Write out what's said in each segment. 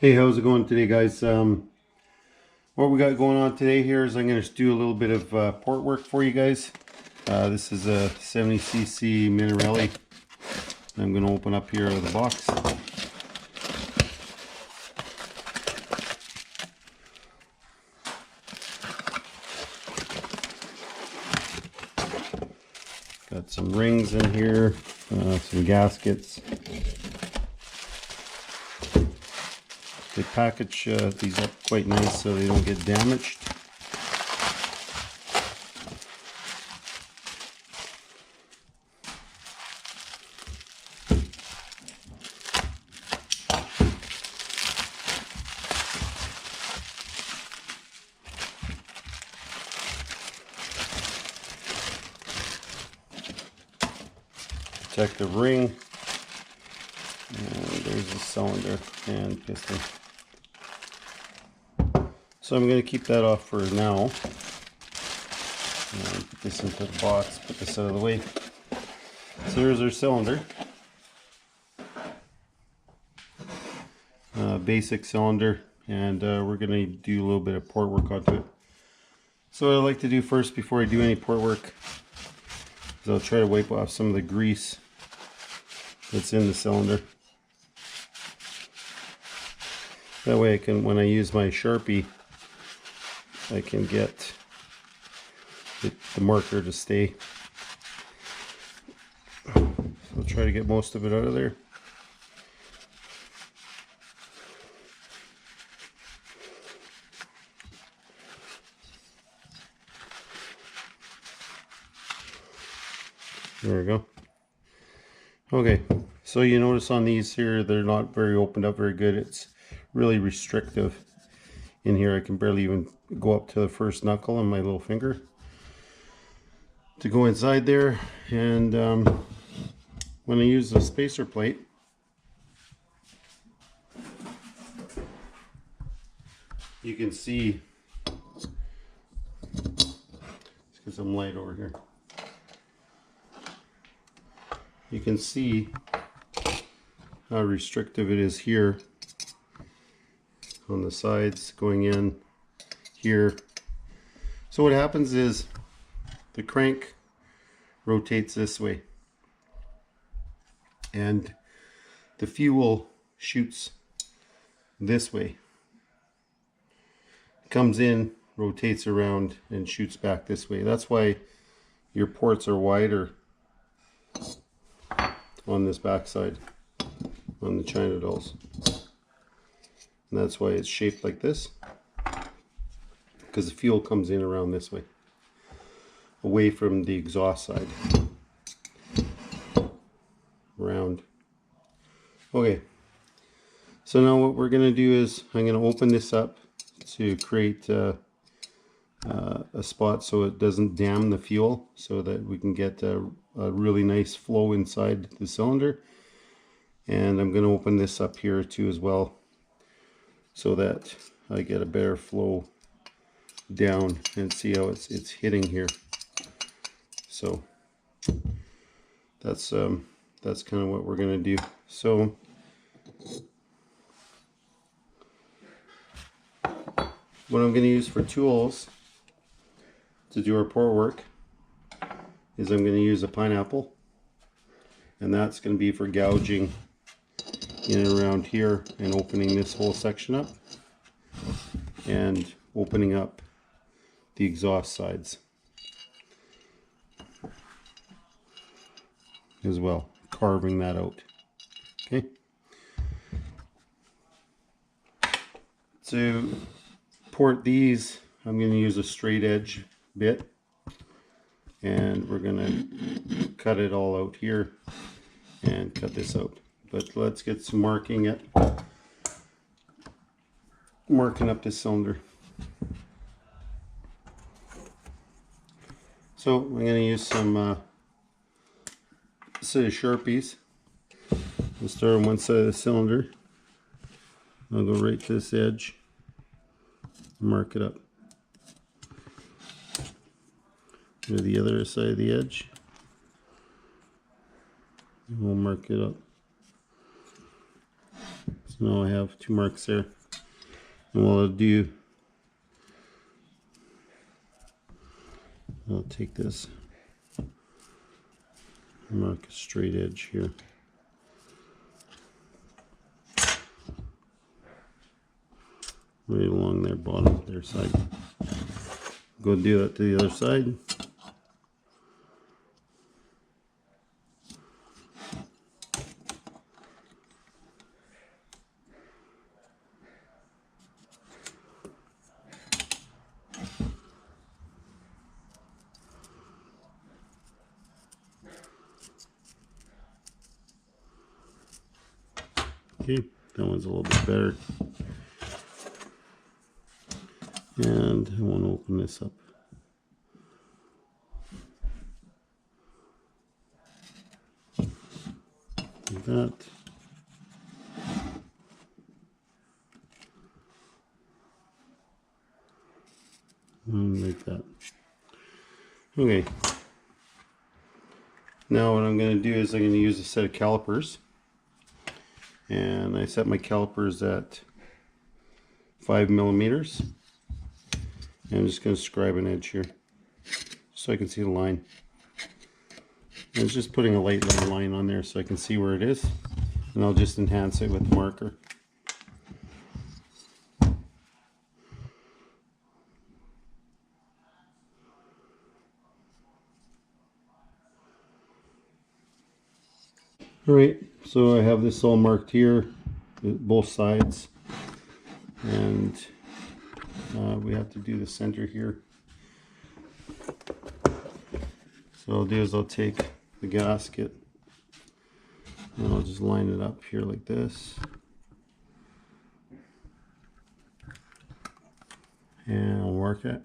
Hey, how's it going today, guys? What we got going on today here is I'm going to do a little bit of port work for you guys. This is a 70cc Minarelli. I'm going to open up here out of the box. Got some rings in here, some gaskets. They package these up quite nice so they don't get damaged. Protective ring, and there's the cylinder and piston. So I'm going to keep that off for now. And put this into the box, put this out of the way. So there's our cylinder. Basic cylinder, and we're going to do a little bit of port work onto it. So what I like to do first before I do any port work is I'll try to wipe off some of the grease that's in the cylinder. That way I can, when I use my Sharpie, I can get the marker to stay. So I'll try to get most of it out of there. There we go. Okay, so you notice on these here, they're not very opened up very good. It's really restrictive. In here, I can barely even go up to the first knuckle on my little finger to go inside there. And when I use the spacer plate, you can see, let's get some light over here. You can see how restrictive it is here on the sides going in here. So what happens is the crank rotates this way and the fuel shoots this way, comes in, rotates around, and shoots back this way. That's why your ports are wider on this backside on the China dolls, and that's why it's shaped like this, because the fuel comes in around this way, away from the exhaust side, round. Okay, so now what we're going to do is I'm going to open this up to create a spot so it doesn't dam the fuel, so that we can get a really nice flow inside the cylinder. And I'm going to open this up here too as well, so that I get a better flow down, and see how it's hitting here. So that's kind of what we're going to do. So what I'm going to use for tools to do our port work is I'm going to use a pineapple, and that's going to be for gouging in and around here and opening this whole section up and opening up the exhaust sides as well, carving that out. Okay, to port these, I'm going to use a straight edge bit, and we're going to cut it all out here and cut this out. But let's get some marking up this cylinder. So I'm going to use some set of Sharpies. We'll start on one side of the cylinder. I'll go right to this edge, mark it up. Go to the other side of the edge, and we'll mark it up. So now I have 2 marks there. And what I'll do, I'll take this, mark a straight edge here. Right along their bottom, their side. Go do that to the other side. Okay, that one's a little bit better. And I want to open this up. Like that. And like that. Okay. Now what I'm going to do is I'm going to use a set of calipers. And I set my calipers at 5 millimeters. And I'm just going to scribe an edge here so I can see the line. And it's just putting a light line on there so I can see where it is. And I'll just enhance it with the marker. Alright, so I have this all marked here, both sides. And we have to do the center here. So what I'll do is I'll take the gasket and I'll just line it up here like this. And I'll mark it.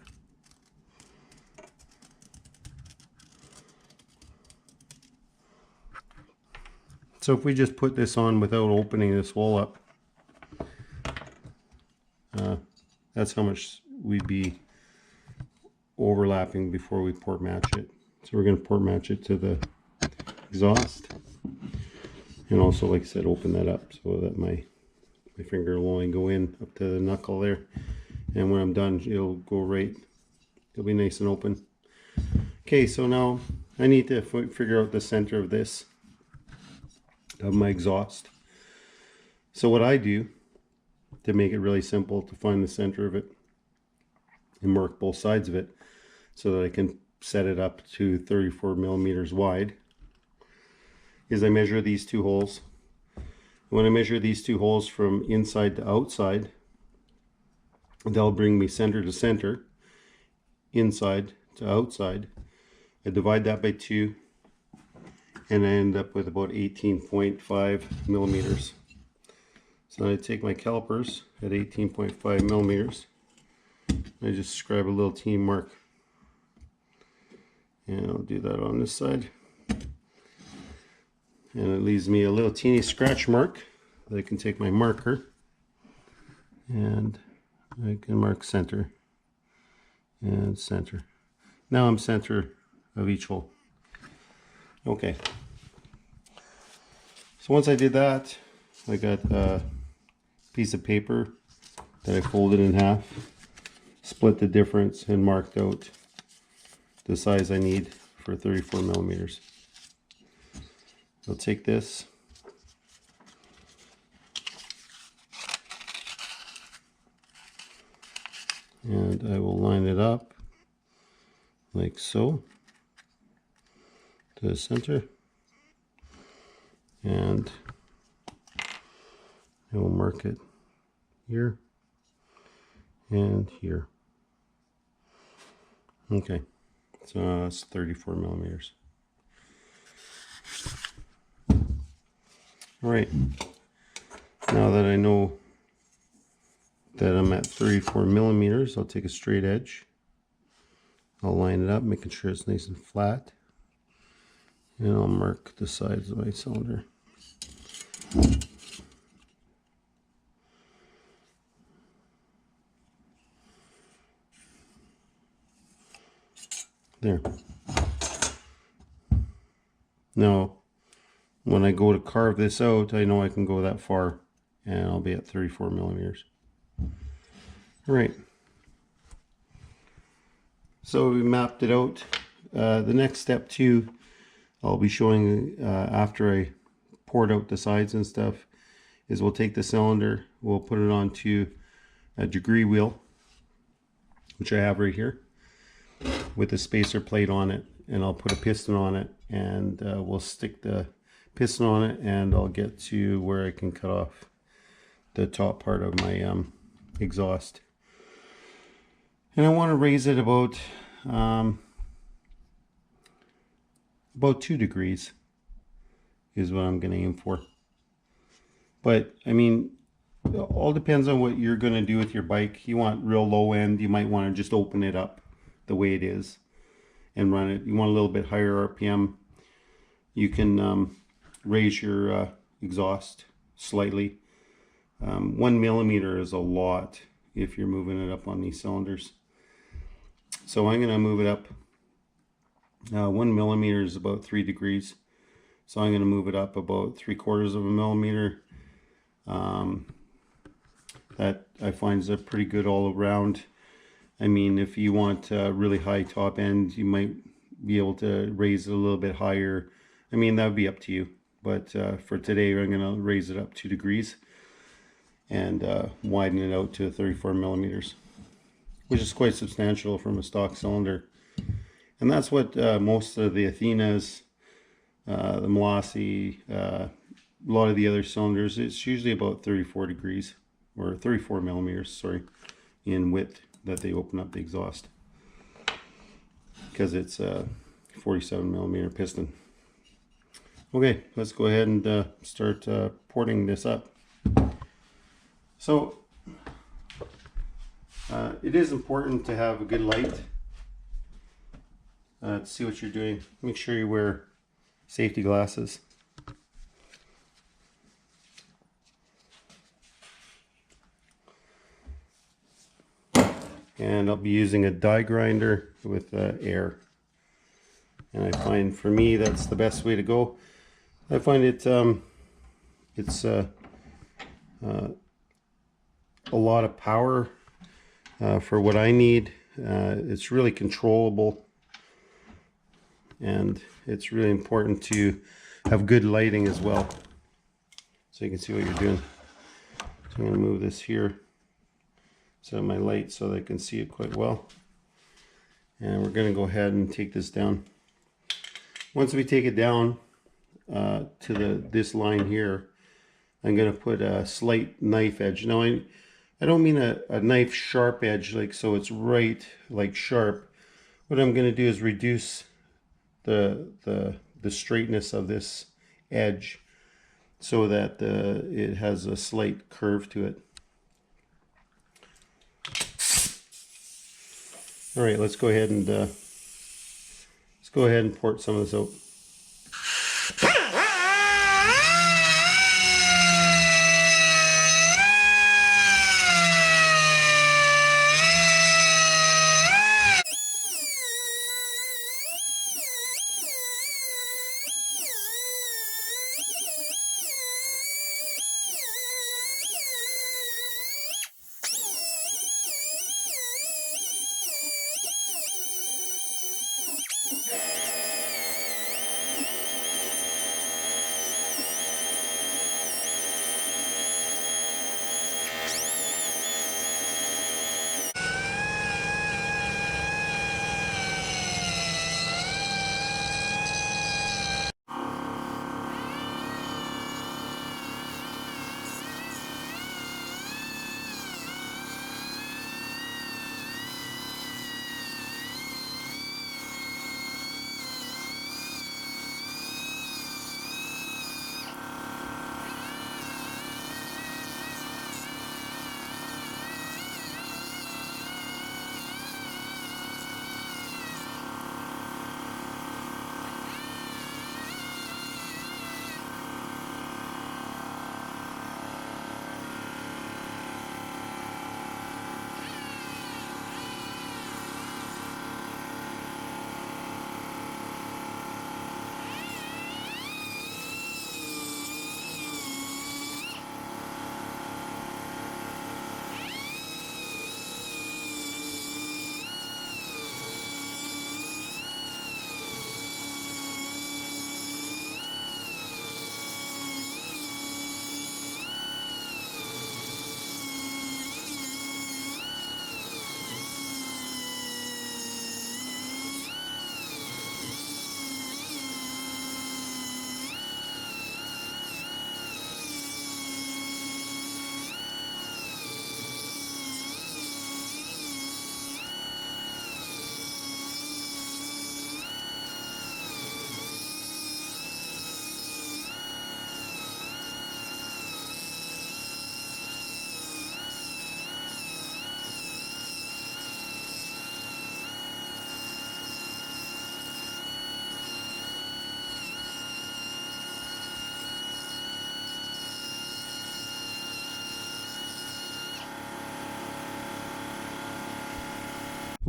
So if we just put this on without opening this wall up, that's how much we'd be overlapping before we port match it. So we're going to port match it to the exhaust. And also, like I said, open that up so that my finger will only go in up to the knuckle there. And when I'm done, it'll go right. It'll be nice and open. Okay, so now I need to figure out the center of this, of my exhaust. So what I do to make it really simple to find the center of it and mark both sides of it so that I can set it up to 34 millimeters wide is I measure these 2 holes. When I measure these 2 holes from inside to outside, they'll bring me center to center, inside to outside. I divide that by 2 and I end up with about 18.5 millimeters. So I take my calipers at 18.5 millimeters. I just scribe a little teeny mark. And I'll do that on this side. And it leaves me a little teeny scratch mark that I can take my marker and I can mark center and center. Now I'm center of each hole. Okay. So once I did that, I got a piece of paper that I folded in half, split the difference, and marked out the size I need for 34 millimeters. I'll take this and I will line it up like so to the center, and I will mark it here and here. Okay, so that's 34 millimeters. All right, now that I know that I'm at 34 millimeters, I'll take a straight edge. I'll line it up, making sure it's nice and flat. And I'll mark the sides of my cylinder. There. Now, when I go to carve this out, I know I can go that far and I'll be at 34 millimeters. All right. So we mapped it out. The next step too, I'll be showing after I poured out the sides and stuff, is we'll take the cylinder, we'll put it onto a degree wheel, which I have right here, with a spacer plate on it, and I'll put a piston on it, and we'll stick the piston on it, and I'll get to where I can cut off the top part of my exhaust. And I want to raise it about 2 degrees is what I'm going to aim for. But I mean, it all depends on what you're going to do with your bike. You want real low end, you might want to just open it up the way it is and run it. You want a little bit higher RPM, you can raise your exhaust slightly. 1 millimeter is a lot if you're moving it up on these cylinders. So I'm going to move it up. 1 millimeter is about 3 degrees. So I'm going to move it up about 3/4 of a millimeter. That I find is a pretty good all around. I mean, if you want really high top end, you might be able to raise it a little bit higher. I mean, that would be up to you. But for today, I'm going to raise it up 2 degrees and widen it out to 34 millimeters, which is quite substantial from a stock cylinder. And that's what most of the Athenas, the Molossi, a lot of the other cylinders, it's usually about 34 degrees, or 34 millimeters, sorry, in width that they open up the exhaust, because it's a 47 millimeter piston. Okay, let's go ahead and start porting this up. So it is important to have a good light to see what you're doing. Make sure you wear safety glasses. And I'll be using a die grinder with air. And I find, for me, that's the best way to go. I find it it's a lot of power for what I need. It's really controllable, and it's really important to have good lighting as well, so you can see what you're doing. So I'm going to move this here, set my light so that I can see it quite well. And we're going to go ahead and take this down. Once we take it down to this line here, I'm going to put a slight knife edge. Now I don't mean a knife sharp edge, like so it's right like sharp. What I'm going to do is reduce the straightness of this edge so that it has a slight curve to it. All right, let's go ahead and port some of this out.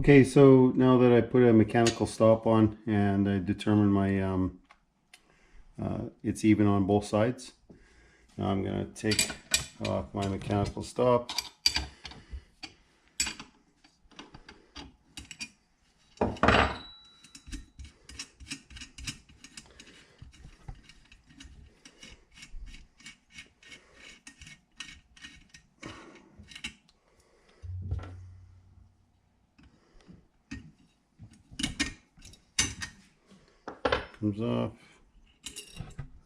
Okay, so now that I put a mechanical stop on and I determined my it's even on both sides, now I'm going to take off my mechanical stop. Comes off,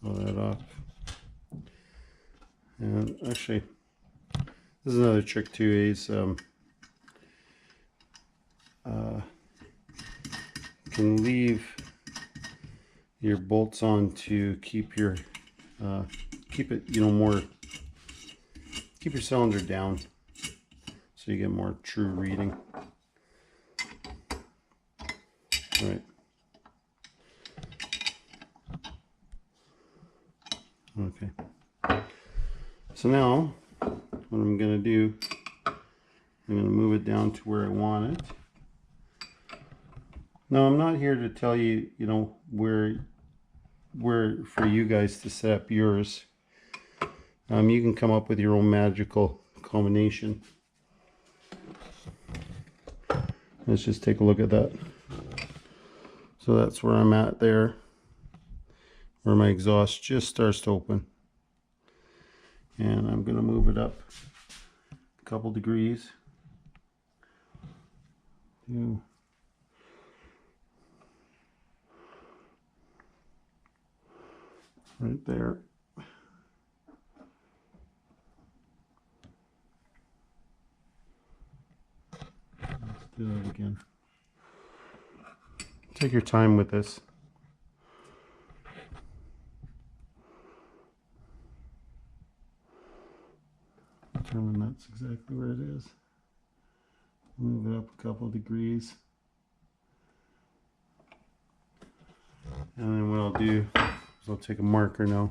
all that off. And actually, this is another trick too, is can leave your bolts on to keep your keep it, you know, more, keep your cylinder down so you get more true reading. Right. Okay. So now what I'm going to do, I'm going to move it down to where I want it. Now I'm not here to tell you, you know, where for you guys to set up yours. You can come up with your own magical combination. Let's just take a look at that. So that's where I'm at there, where my exhaust just starts to open. And I'm going to move it up a couple degrees. Right there. Let's do that again. Take your time with this. Determine that's exactly where it is. Move it up a couple degrees. And then what I'll do is I'll take a marker now.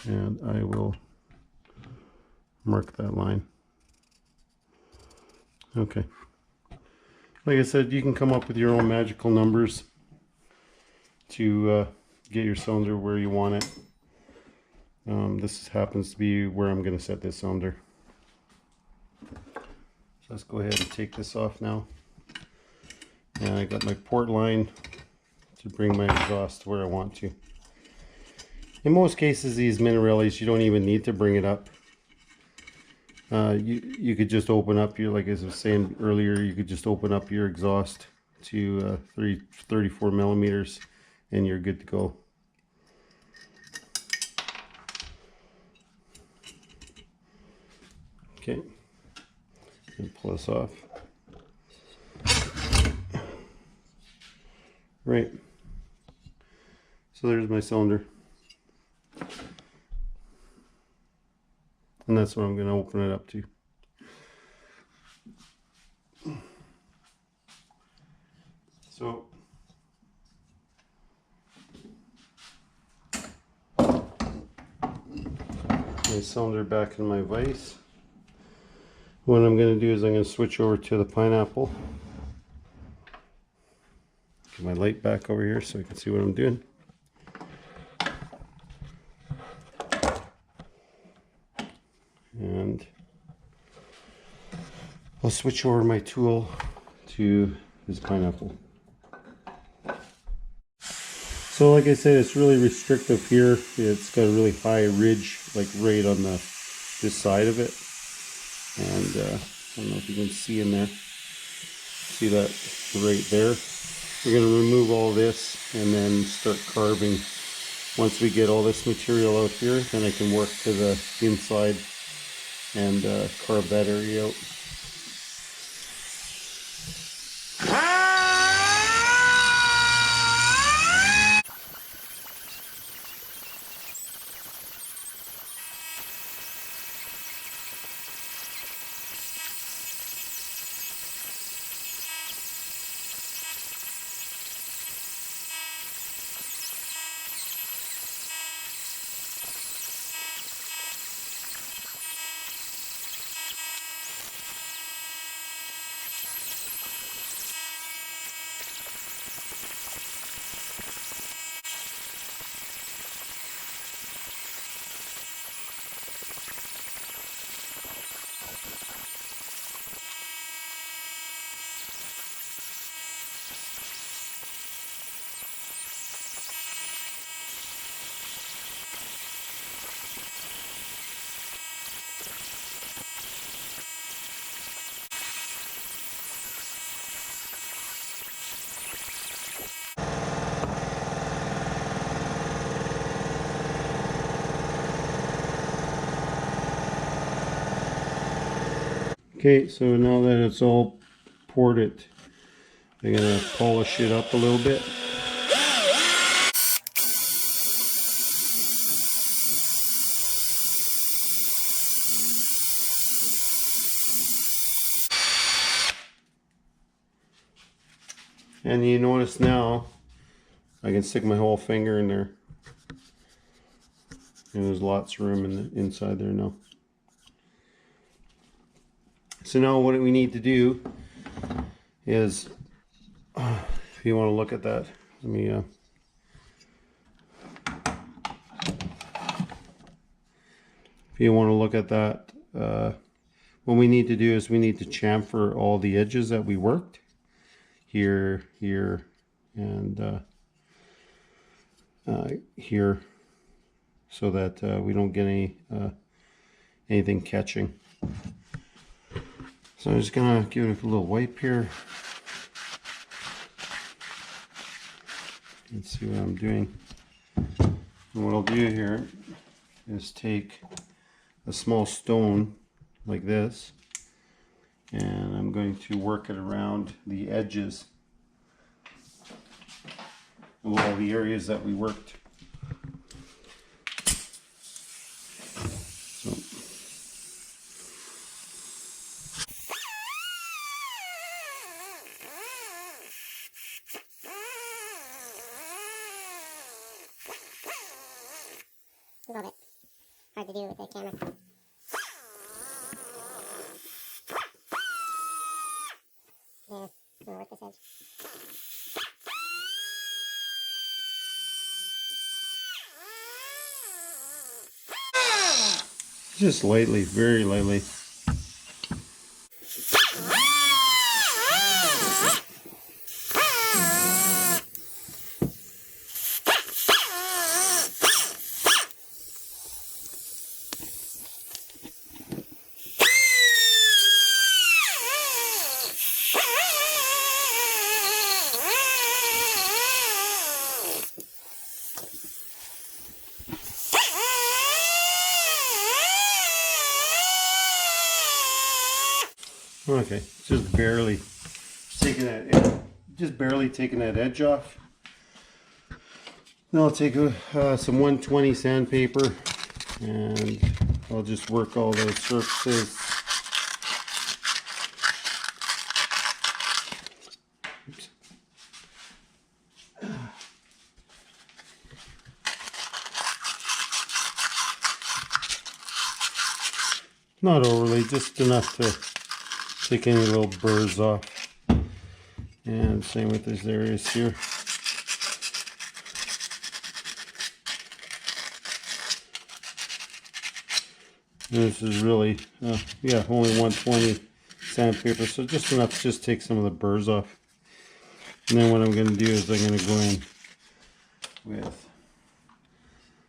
And I will mark that line. Okay. Like I said, you can come up with your own magical numbers to get your cylinder where you want it. This happens to be where I'm going to set this cylinder. So let's go ahead and take this off now. And I got my port line to bring my exhaust to where I want to. In most cases, these Minarellis, you don't even need to bring it up. You could just open up your, like I was saying earlier, you could just open up your exhaust to 34 millimeters and you're good to go. Okay, and pull this off. Right, so there's my cylinder. And that's what I'm going to open it up to. So my cylinder back in my vise. What I'm going to do is I'm going to switch over to the pineapple. Get my light back over here so I can see what I'm doing. And I'll switch over my tool to this pineapple. So like I said, it's really restrictive here. It's got a really high ridge, like right on this side of it. And I don't know if you can see in there. See that right there? We're going to remove all this and then start carving. Once we get all this material out here, then I can work to the inside and carve that area out. Okay, so now that it's all ported, I'm gonna polish it up a little bit. And you notice now I can stick my whole finger in there, and there's lots of room in the inside there now. So now what we need to do is, if you want to look at that, let me if you want to look at that, what we need to do is we need to chamfer all the edges that we worked here, here, and here, so that we don't get anything catching. So I'm just gonna give it a little wipe here and see what I'm doing. And what I'll do here is take a small stone like this, and I'm going to work it around the edges of all the areas that we worked. So, a little bit hard to do with the camera. Yeah, I'm gonna work this edge. just lightly, very lightly. Okay, just barely taking that edge off. Now I'll take some 120 sandpaper, and I'll just work all those surfaces. Oops. Not overly, just enough to take any little burrs off. And same with these areas here. This is really, yeah, only 120 sandpaper, so just enough to just take some of the burrs off. And then what I'm going to do is I'm going to go in with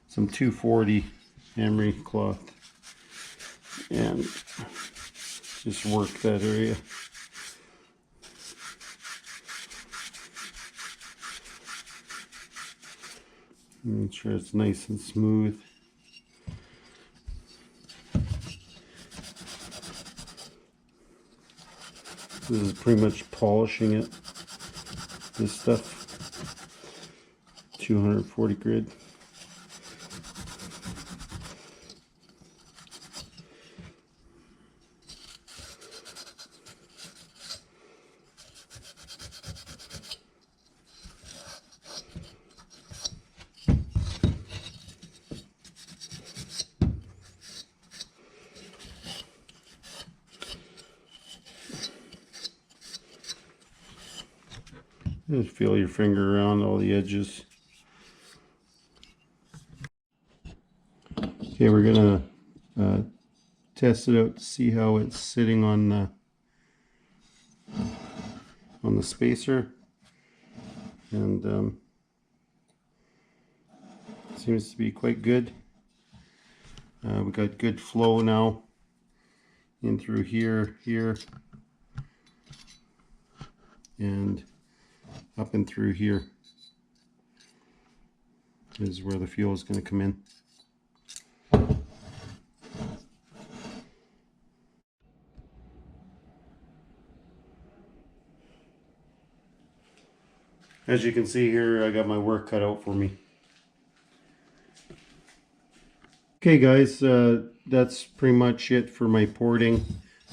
some 240 emery cloth and just work that area. Make sure it's nice and smooth. This is pretty much polishing it. This stuff, 240 grit. Just feel your finger around all the edges. Okay, we're gonna test it out to see how it's sitting on the spacer, and seems to be quite good. We got good flow now in through here, and up and through here is where the fuel is going to come in. As you can see here, I got my work cut out for me. Okay guys, that's pretty much it for my porting.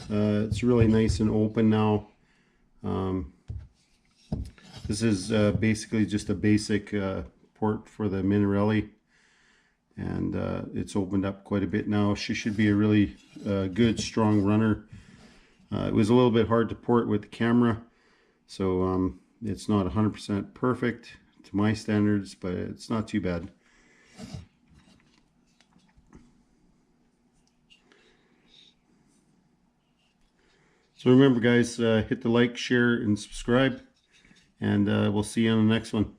It's really nice and open now. This is basically just a basic port for the Minarelli, and it's opened up quite a bit now. She should be a really good, strong runner. It was a little bit hard to port with the camera, so it's not 100% perfect to my standards, but it's not too bad. So remember guys, hit the like, share, and subscribe, and we'll see you on the next one.